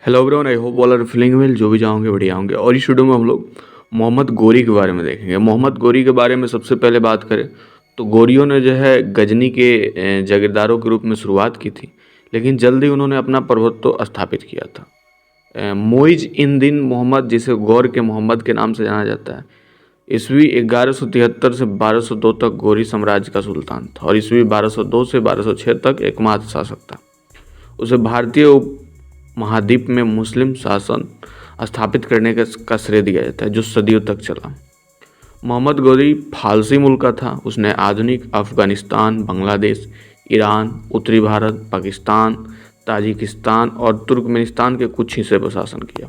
Hello everyone, I hope all are feeling well. जो भी जाओगे बढ़िया होंगे। और इस वीडियो में हम लोग मोहम्मद गोरी के बारे में देखेंगे। मोहम्मद गोरी के बारे में सबसे पहले बात करें तो गोरियों ने जो है गजनी के जागीरदारों के रूप में शुरुआत की थी, लेकिन जल्दी उन्होंने अपना प्रभुत्व स्थापित किया था। मोइज इन दिन मोहम्मद, जिसे गौर के मोहम्मद के नाम से जाना जाता है, ईस्वी 1173 से 1202 तक गोरी साम्राज्य का सुल्तान था और ईस्वी 1202 से 1206 तक एकमात्र शासक था। उसे भारतीय महाद्वीप में मुस्लिम शासन स्थापित करने का श्रेय दिया जाता है, जो सदियों तक चला। मोहम्मद गोरी फारसी मूल का था। उसने आधुनिक अफगानिस्तान, बांग्लादेश, ईरान, उत्तरी भारत, पाकिस्तान, ताजिकिस्तान और तुर्कमेनिस्तान के कुछ हिस्से पर शासन किया।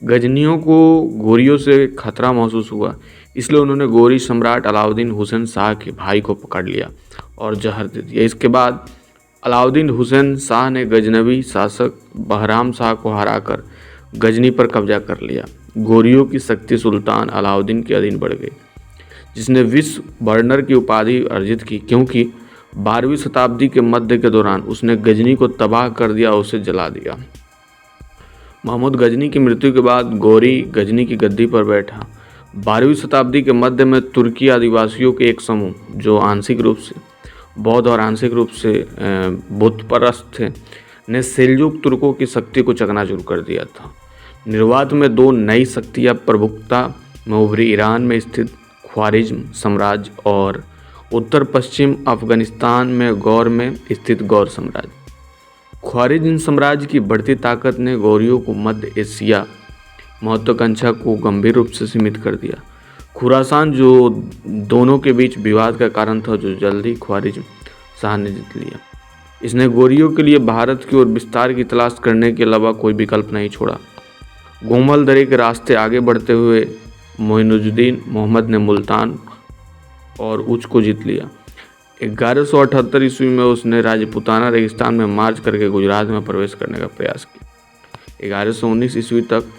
गजनियों को गोरियों से खतरा महसूस हुआ, इसलिए उन्होंने गोरी सम्राट अलाउद्दीन हुसैन शाह के भाई को पकड़ लिया और जहर दे दिया। इसके बाद अलाउद्दीन हुसैन शाह ने गजनवी शासक बहराम शाह को हराकर गजनी पर कब्जा कर लिया। गोरियों की शक्ति सुल्तान अलाउद्दीन के अधीन बढ़ गई, जिसने विश्व बर्नर की उपाधि अर्जित की, क्योंकि 12वीं शताब्दी के मध्य के दौरान उसने गजनी को तबाह कर दिया और उसे जला दिया। महमूद गजनी की मृत्यु के बाद गोरी गजनी की गद्दी पर बैठा। 12वीं शताब्दी के मध्य में तुर्की आदिवासियों के एक समूह, जो आंशिक रूप से बौद्ध और आंशिक रूप से बुतपरस्त थे, ने सेल्जुक तुर्कों की शक्ति को चकनाचूर कर दिया था। निर्वात में दो नई शक्तियाँ प्रमुखता में उभरी: ईरान में स्थित ख्वारिज्म साम्राज्य और उत्तर पश्चिम अफगानिस्तान में गौर में स्थित गौर साम्राज्य। ख्वारिज्म साम्राज्य की बढ़ती ताकत ने गौरियों को मध्य एशिया महत्वाकांक्षा को गंभीर रूप से सीमित कर दिया। खुरासान, जो दोनों के बीच विवाद का कारण था, जो जल्दी ख्वारिज्म शाह ने जीत लिया। इसने गोरियों के लिए भारत की ओर विस्तार की तलाश करने के अलावा कोई विकल्प नहीं छोड़ा। गोमल दरे के रास्ते आगे बढ़ते हुए मोइनुद्दीन मोहम्मद ने मुल्तान और उच को जीत लिया। 1178 ईस्वी में उसने राजपूताना रेगिस्तान में मार्च करके गुजरात में प्रवेश करने का प्रयास किया। 1119 ईस्वी तक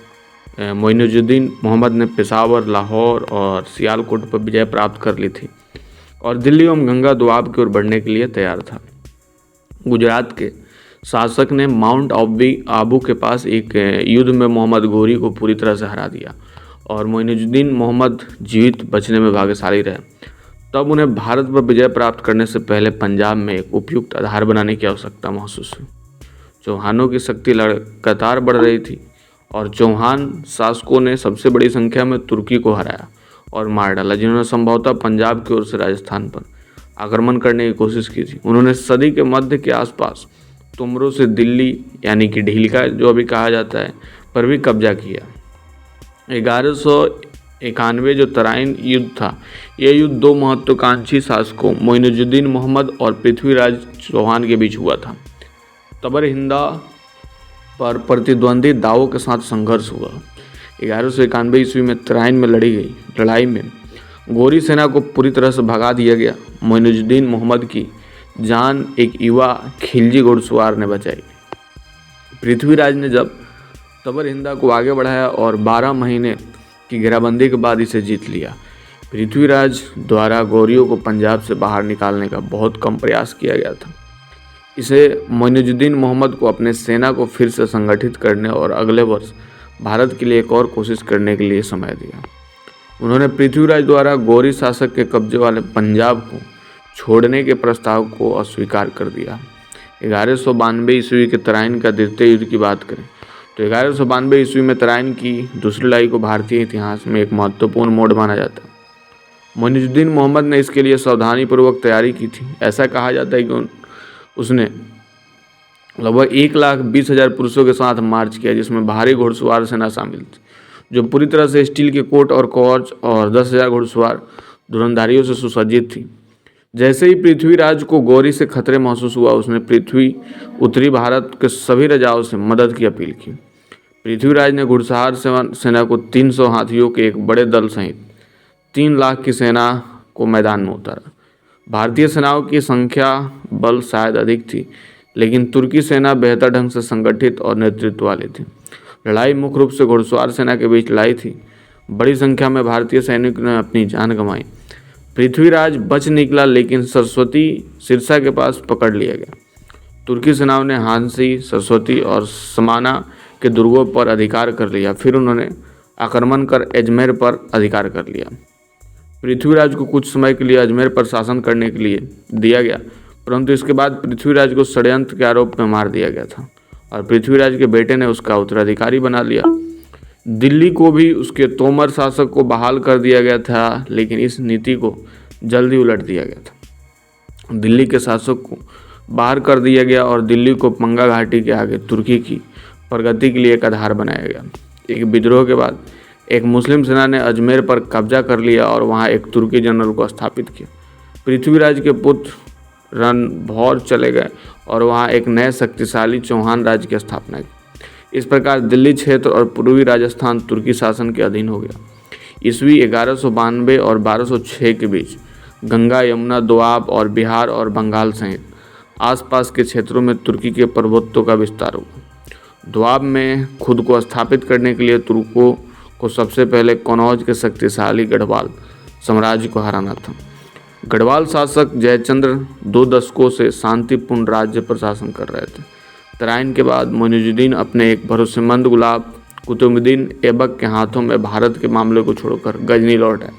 मोइनुद्दीन मोहम्मद ने पेशावर, लाहौर और सियालकोट पर विजय प्राप्त कर ली थी और दिल्ली एवं गंगा दोआब की ओर बढ़ने के लिए तैयार था। गुजरात के शासक ने माउंट आबू के पास एक युद्ध में मोहम्मद गोरी को पूरी तरह से हरा दिया और मोइनुद्दीन मोहम्मद जीवित बचने में भाग्यशाली रहे। तब उन्हें भारत पर विजय प्राप्त करने से पहले पंजाब में एक उपयुक्त आधार बनाने की आवश्यकता महसूस हुई। चौहानों की शक्ति लगातार बढ़ रही थी और चौहान शासकों ने सबसे बड़ी संख्या में तुर्की को हराया और मार डाला, जिन्होंने संभवतः पंजाब की ओर से राजस्थान पर आक्रमण करने की कोशिश की थी। उन्होंने सदी के मध्य के आसपास तुमरों से दिल्ली, यानी कि ढीलका जो अभी कहा जाता है, पर भी कब्जा किया। 1191 जो तराइन युद्ध था, यह युद्ध दो महत्वाकांक्षी शासकों मोइनुद्दीन मोहम्मद और पृथ्वीराज चौहान के बीच हुआ था। तबर हिंदा पर प्रतिद्वंदी दावों के साथ संघर्ष हुआ। 1191 ईस्वी में तराइन में लड़ी गई लड़ाई में गोरी सेना को पूरी तरह से भगा दिया गया। मोइनुद्दीन मोहम्मद की जान एक युवा खिलजी घुड़सवार ने बचाई। पृथ्वीराज ने जब तबर हिंदा को आगे बढ़ाया और 12 महीने की घेराबंदी के बाद इसे जीत लिया। पृथ्वीराज द्वारा गोरियों को पंजाब से बाहर निकालने का बहुत कम प्रयास किया गया था। इसे मोइनुद्दीन मोहम्मद को अपने सेना को फिर से संगठित करने और अगले वर्ष भारत के लिए एक और कोशिश करने के लिए समय दिया। उन्होंने पृथ्वीराज द्वारा गोरी शासक के कब्जे वाले पंजाब को छोड़ने के प्रस्ताव को अस्वीकार कर दिया। 1192 ईस्वी के तराइन का द्वितीय युद्ध की बात करें तो 1192 ईस्वी में तराइन की दूसरी लड़ाई को भारतीय इतिहास में एक महत्वपूर्ण मोड़ माना जाता है। मोइनुद्दीन मोहम्मद ने इसके लिए सावधानीपूर्वक तैयारी की थी। ऐसा कहा जाता है कि उसने लगभग 1,20,000 पुरुषों के साथ मार्च किया, जिसमें भारी घुड़सवार सेना शामिल थी, जो पूरी तरह से स्टील के कोट और कवच और 10,000 घुड़सवार धुरंधारियों से सुसज्जित थी। जैसे ही पृथ्वीराज को गोरी से खतरे महसूस हुआ, उसने उत्तरी भारत के सभी राजाओं से मदद की अपील की। पृथ्वीराज ने घुड़सवार सेना को 300 हाथियों के एक बड़े दल सहित 3 लाख की सेना को मैदान में उतारा। भारतीय सेनाओं की संख्या बल शायद अधिक थी, लेकिन तुर्की सेना बेहतर ढंग से संगठित और नेतृत्व वाली थी। लड़ाई मुख्य रूप से घुड़सवार सेना के बीच लड़ाई थी। बड़ी संख्या में भारतीय सैनिकों ने अपनी जान गंवाई। पृथ्वीराज बच निकला, लेकिन सरस्वती सिरसा के पास पकड़ लिया गया। तुर्की सेनाओं ने हांसी, सरस्वती और समाना के दुर्गों पर अधिकार कर लिया। फिर उन्होंने आक्रमण कर अजमेर पर अधिकार कर लिया। पृथ्वीराज को कुछ समय के लिए अजमेर पर शासन करने के लिए दिया गया, परंतु इसके बाद पृथ्वीराज को षड्यंत्र के आरोप में मार दिया गया था और पृथ्वीराज के बेटे ने उसका उत्तराधिकारी बना लिया। दिल्ली को भी उसके तोमर शासक को बहाल कर दिया गया था, लेकिन इस नीति को जल्दी उलट दिया गया था। दिल्ली के शासक को बाहर कर दिया गया और दिल्ली को पंगा घाटी के आगे तुर्की की प्रगति के लिए एक आधार बनाया गया। एक विद्रोह के बाद एक मुस्लिम सेना ने अजमेर पर कब्जा कर लिया और वहां एक तुर्की जनरल को स्थापित किया। पृथ्वीराज के पुत्र रणभौर चले गए और वहां एक नए शक्तिशाली चौहान राज्य की स्थापना की। इस प्रकार दिल्ली क्षेत्र और पूर्वी राजस्थान तुर्की शासन के अधीन हो गया। ईस्वी 1192 और 1206 के बीच गंगा, यमुना, दोआब और बिहार और बंगाल सहित आसपास के क्षेत्रों में तुर्की के प्रभुत्व का विस्तार हुआ। दोआब में खुद को स्थापित करने के लिए तुर्कों को सबसे पहले कनौज के शक्तिशाली गढ़वाल साम्राज्य को हराना था। गढ़वाल शासक जयचंद्र 2 दशकों से शांतिपूर्ण राज्य पर शासन कर रहे थे। तराइन के बाद मोइनुद्दीन अपने एक भरोसेमंद गुलाब कुतुबुद्दीन ऐबक के हाथों में भारत के मामले को छोड़कर गजनी लौट आए।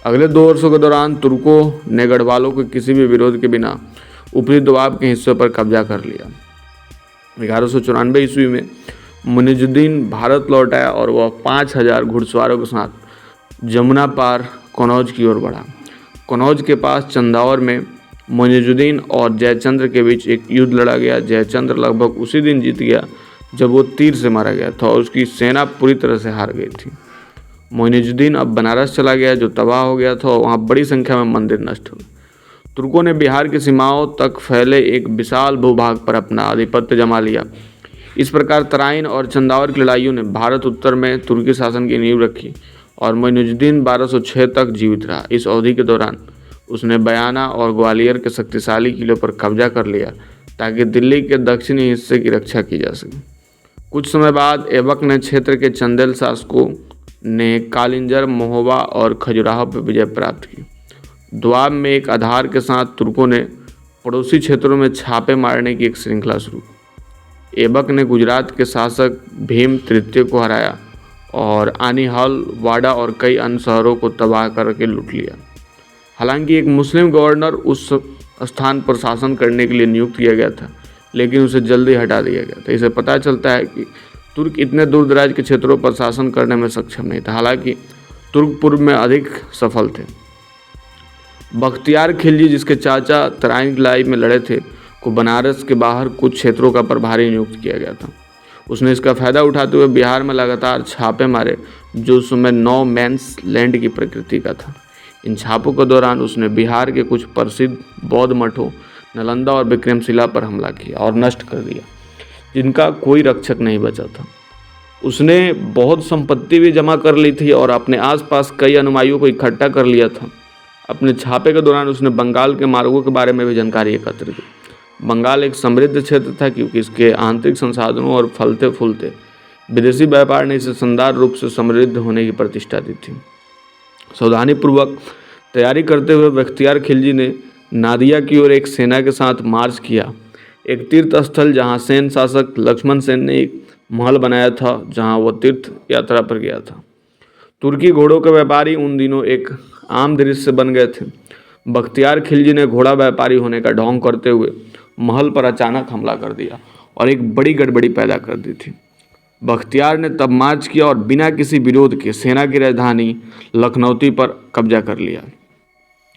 अगले 2 वर्षों के दौरान तुर्कों ने गढ़वालों के किसी भी विरोध के बिना ऊपरी दोआब के हिस्सों पर कब्जा कर लिया। 1194 ईस्वी में मोइनुद्दीन भारत लौट आया और वह 5000 घुड़सवारों के साथ जमुना पार कनौज की ओर बढ़ा। कनौज के पास चंदावर में मोइनुद्दीन और जयचंद्र के बीच एक युद्ध लड़ा गया। जयचंद्र लगभग उसी दिन जीत गया जब वो तीर से मारा गया था और उसकी सेना पूरी तरह से हार गई थी। मोइनुद्दीन अब बनारस चला गया जो तबाह हो गया था और वहाँ बड़ी संख्या में मंदिर नष्ट हुए। तुर्कों ने बिहार की सीमाओं तक फैले एक विशाल भूभाग पर अपना आधिपत्य जमा लिया। इस प्रकार तराइन और चंदावर की लड़ाइयों ने भारत उत्तर में तुर्की शासन की नींव रखी और मोइनुद्दीन 1206 तक जीवित रहा। इस अवधि के दौरान उसने बयाना और ग्वालियर के शक्तिशाली किलों पर कब्जा कर लिया ताकि दिल्ली के दक्षिणी हिस्से की रक्षा की जा सके। कुछ समय बाद ऐबक ने क्षेत्र के चंदेल शासकों ने कालिंजर, महोबा और खजुराहो पर विजय प्राप्त की। दोआब में एक आधार के साथ तुर्कों ने पड़ोसी क्षेत्रों में छापे मारने की एक श्रृंखला शुरू की। ऐबक ने गुजरात के शासक भीम तृतीय को हराया और आनीहाल, वाडा और कई अन्य शहरों को तबाह करके लूट लिया। हालांकि एक मुस्लिम गवर्नर उस स्थान पर शासन करने के लिए नियुक्त किया गया था, लेकिन उसे जल्दी हटा दिया गया था। इसे पता चलता है कि तुर्क इतने दूर दराज के क्षेत्रों पर शासन करने में सक्षम नहीं था। हालांकि तुर्क पूर्व में अधिक सफल थे। बख्तियार खिलजी, जिसके चाचा तराइन की लड़ाई में लड़े थे, को बनारस के बाहर कुछ क्षेत्रों का प्रभारी नियुक्त किया गया था। उसने इसका फायदा उठाते हुए बिहार में लगातार छापे मारे जो उस समय नो मैंस लैंड की प्रकृति का था। इन छापों के दौरान उसने बिहार के कुछ प्रसिद्ध बौद्ध मठों नालंदा और विक्रमशिला पर हमला किया और नष्ट कर दिया, जिनका कोई रक्षक नहीं बचा था। उसने बहुत संपत्ति भी जमा कर ली थी और अपने आसपास कई अनुयायियों को इकट्ठा कर लिया था। अपने छापे के दौरान उसने बंगाल के मार्गों के बारे में भी जानकारी एकत्र की। बंगाल एक समृद्ध क्षेत्र था क्योंकि इसके आंतरिक संसाधनों और फलते फूलते विदेशी व्यापार ने इसे शानदार रूप से समृद्ध होने की प्रतिष्ठा दी थी। सावधानीपूर्वक तैयारी करते हुए बख्तियार खिलजी ने नादिया की ओर एक सेना के साथ मार्च किया, एक तीर्थ स्थल जहां सेन शासक लक्ष्मण सेन ने एक महल बनाया था जहां वह तीर्थ यात्रा पर गया था। तुर्की घोड़ों के व्यापारी उन दिनों एक आम दृश्य बन गए थे। बख्तियार खिलजी ने घोड़ा व्यापारी होने का ढोंग करते हुए महल पर अचानक हमला कर दिया और एक बड़ी गड़बड़ी पैदा कर दी थी। बख्तियार ने तब मार्च किया और बिना किसी विरोध के सेना की राजधानी लखनौती पर कब्जा कर लिया।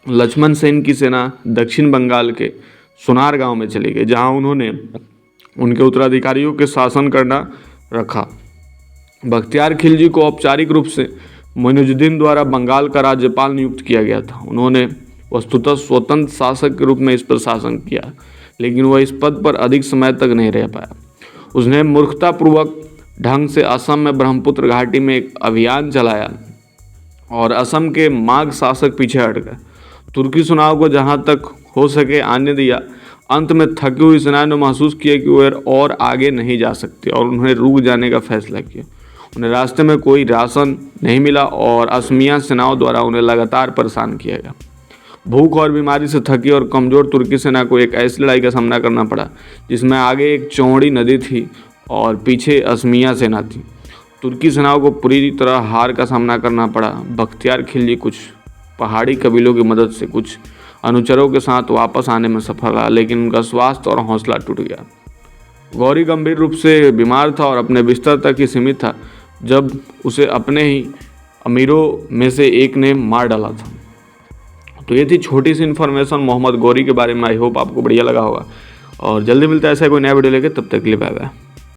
लक्ष्मण सेन की सेना दक्षिण बंगाल के सोनार गांव में चली गई, जहां उन्होंने उनके उत्तराधिकारियों के शासन करना रखा। बख्तियार खिलजी को औपचारिक रूप से मोइनुद्दीन द्वारा बंगाल का राज्यपाल नियुक्त किया गया था। उन्होंने वस्तुतः स्वतंत्र शासक के रूप में इस पर शासन किया, लेकिन वह इस पद पर अधिक समय तक नहीं रह पाया। उसने मूर्खतापूर्वक ढंग से असम में ब्रह्मपुत्र घाटी में एक अभियान चलाया और असम के माघ शासक पीछे हट गए। तुर्की सेनाओं को जहां तक हो सके आने दिया। अंत में थकी हुई सेना ने महसूस किया कि वे और आगे नहीं जा सकते और उन्हें रुक जाने का फैसला किया। उन्हें रास्ते में कोई राशन नहीं मिला और असमिया सेनाओं द्वारा उन्हें लगातार परेशान किया गया। भूख और बीमारी से थकी और कमज़ोर तुर्की सेना को एक ऐसी लड़ाई का सामना करना पड़ा जिसमें आगे एक चौड़ी नदी थी और पीछे असमिया सेना थी। तुर्की सेनाओं को पूरी तरह हार का सामना करना पड़ा। बख्तियार खिलजी कुछ पहाड़ी कबीलों की मदद से कुछ अनुचरों के साथ वापस आने में सफल रहा, लेकिन उनका स्वास्थ्य और हौसला टूट गया। गौरी गंभीर रूप से बीमार था और अपने बिस्तर तक ही सीमित था जब उसे अपने ही अमीरों में से एक ने मार डाला था। तो ये थी छोटी सी इन्फॉर्मेशन मोहम्मद गौरी के बारे में। आई होप आपको बढ़िया लगा होगा और जल्दी मिलता है ऐसा कोई नया वीडियो लेके, तब तक के लिए बाय बाय।